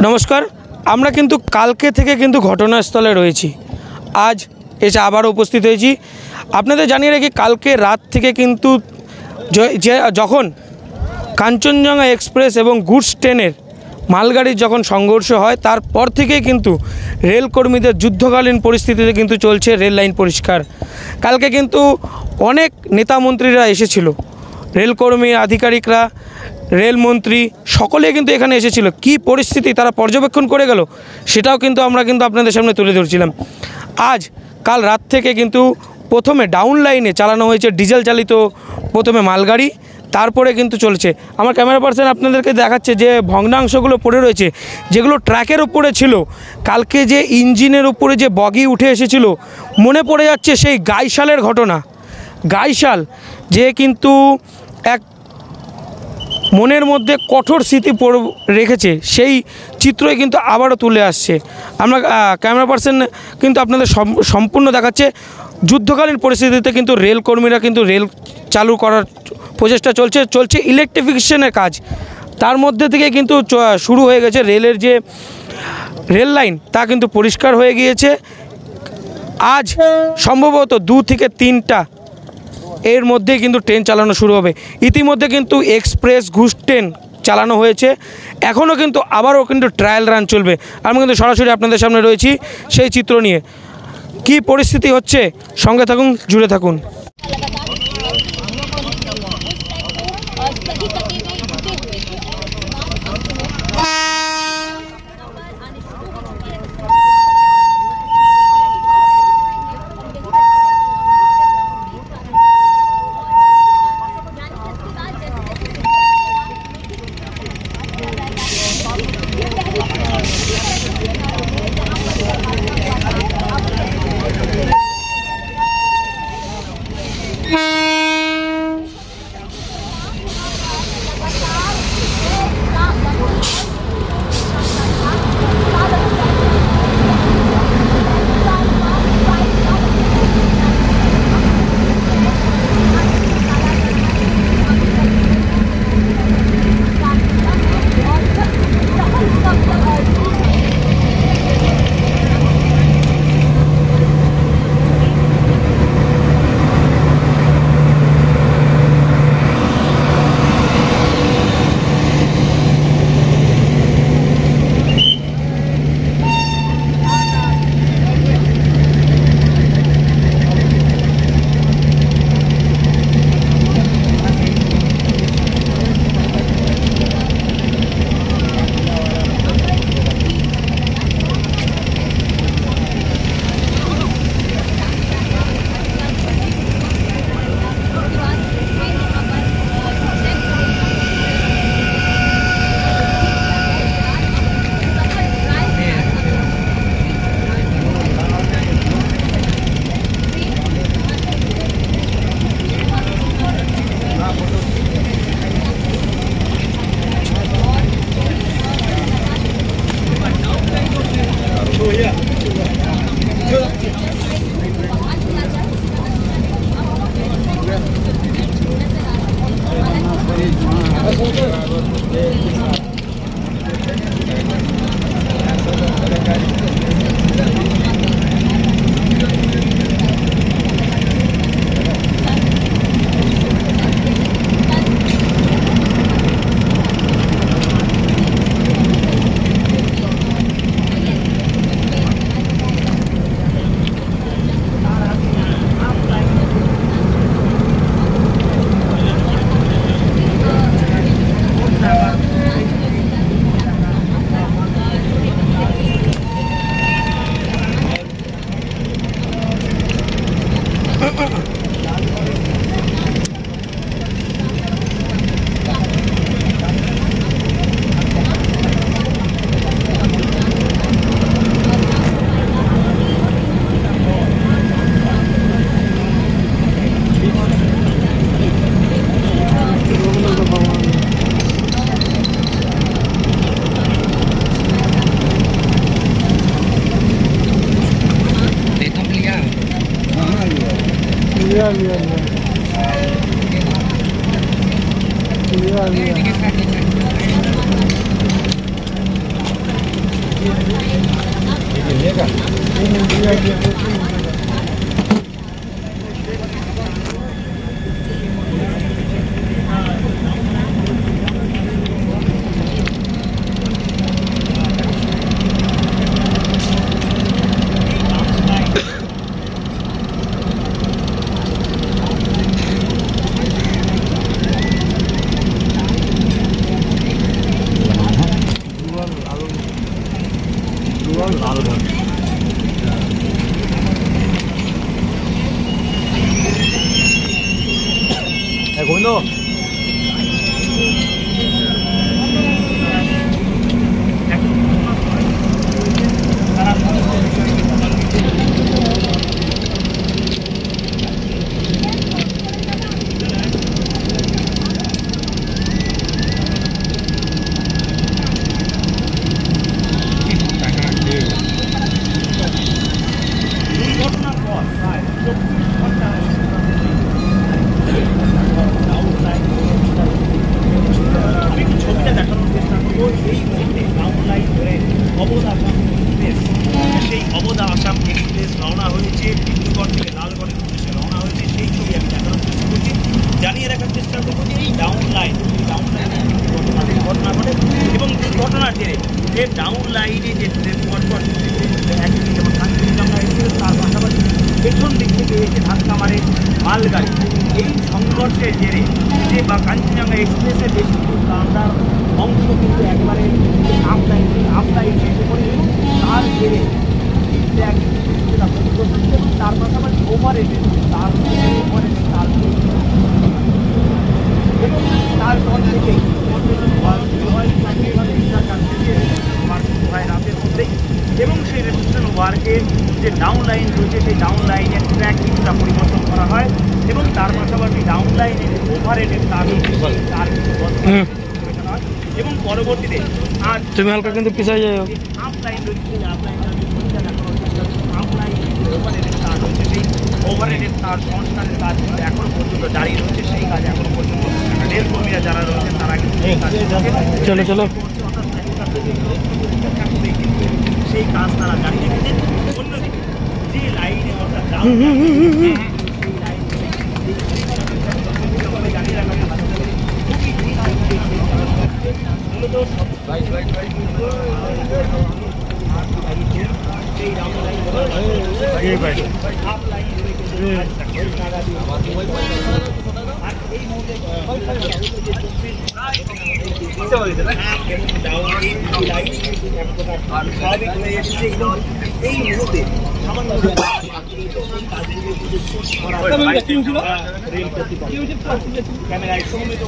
নমস্কার। আমরা কিন্তু কালকে থেকে কিন্তু ঘটনাস্থলে রয়েছি। আজ এসে আবারও উপস্থিত হয়েছি। আপনাদের জানিয়ে রাখি, কালকে রাত থেকে কিন্তু যখন কাঞ্চনজঙ্ঘা এক্সপ্রেস এবং গুডস ট্রেনের মালগাড়ির যখন সংঘর্ষ হয়, তারপর থেকেই কিন্তু রেলকর্মীদের যুদ্ধকালীন পরিস্থিতিতে কিন্তু চলছে রেল লাইন পরিষ্কার। কালকে কিন্তু অনেক নেতামন্ত্রীরা এসেছিল, রেলকর্মী আধিকারিকরা, রেলমন্ত্রী সকলে কিন্তু এখানে এসেছিল। কি পরিস্থিতি তারা পর্যবেক্ষণ করে গেল, সেটাও কিন্তু আমরা আপনাদের সামনে তুলে ধরছিলাম। কাল রাত থেকে কিন্তু প্রথমে ডাউন লাইনে চালানো হয়েছে ডিজেল চালিত প্রথমে মালগাড়ি, তারপরে কিন্তু চলছে। আমার ক্যামেরা পার্সন আপনাদেরকে দেখাচ্ছে যে ভগ্নাংশগুলো পড়ে রয়েছে, যেগুলো ট্র্যাকের ওপরে ছিল। কালকে যে ইঞ্জিনের উপরে যে বগি উঠে এসেছিল, মনে পড়ে যাচ্ছে সেই গাইশালের ঘটনা। গাইশাল যে কিন্তু এক মনের মধ্যে কঠোর স্মৃতি রেখেছে, সেই চিত্রই কিন্তু আবারও তুলে আসছে। আমরা ক্যামেরা পার্সন কিন্তু আপনাদের সম্পূর্ণ দেখাচ্ছে। যুদ্ধকালীন পরিস্থিতিতে কিন্তু রেলকর্মীরা কিন্তু রেল চালু করার প্রচেষ্টা চলছে ইলেকট্রিফিকেশনের কাজ। তার মধ্যে থেকে কিন্তু শুরু হয়ে গেছে রেলের যে রেল লাইন, তা কিন্তু পরিষ্কার হয়ে গিয়েছে। আজ সম্ভবত 2 থেকে 3টা এর মধ্যে কিন্তু ট্রেন চালানো শুরু হবে। ইতিমধ্যে কিন্তু এক্সপ্রেস ঘুষ ট্রেন চালানো হয়েছে, এখনও কিন্তু আবারও কিন্তু ট্রায়াল রান চলবে। আমি কিন্তু সরাসরি আপনাদের সামনে রয়েছি সেই চিত্র নিয়ে। কি পরিস্থিতি হচ্ছে, সঙ্গে থাকুন, জুড়ে থাকুন। জানিয়ে রাখার চেষ্টা করবো যে এই ডাউন লাইন ঘটনা ঘটে এবং দুর্ঘটনার জেরে এর ডাউন লাইনে যে পরপর যেমন কাঞ্চনজঙ্ঘা এক্সপ্রেস তার পাশাপাশি পেছন দিক থেকে এসে ধাক্কা মারে মালগাড়ি। এই সংঘর্ষের জেরে যে বা কাঞ্চনজঙ্ঘা এক্সপ্রেসের বেশ কিছু কান্দার অংশ কিন্তু একবারে আপ লাইন এসে পড়ে এবং তার জেরে তার পাশাপাশি ওভারহেডে তার এবং তারপর থেকেই রাতের মধ্যেই এবং সেই রেজিস্ট্রেশন ওয়ার্কের যে ডাউন লাইন রয়েছে সেই ডাউন লাইনের ট্র্যাক কিছুটা পরিবর্তন করা হয় এবং তার পাশাপাশি ডাউন লাইনের ওভারহেডের তার এবং পরবর্তীতে আর তুমি হালকা কিন্তু পিছাই যাও আপ লাইন রয়েছে আপ লাইন আপ লাইন ওভারহেডের তার রয়েছে সেই ওভারহেডের তার সংস্কারের কাজ কিন্তু এখনো পর্যন্ত জারি রয়েছে। সেই কাজ এখনো পর্যন্ত রেল কর্মীরা যারা রয়েছেন তারা কিন্তু চলো চলো সেই কাজ তারা জারি রেখেছেন। অন্যদিকে যে লাইনে অর্থাৎ জানিয়ে রাখা এই মুহূর্তে সামান্য ক্যামেরায় সমন্বিত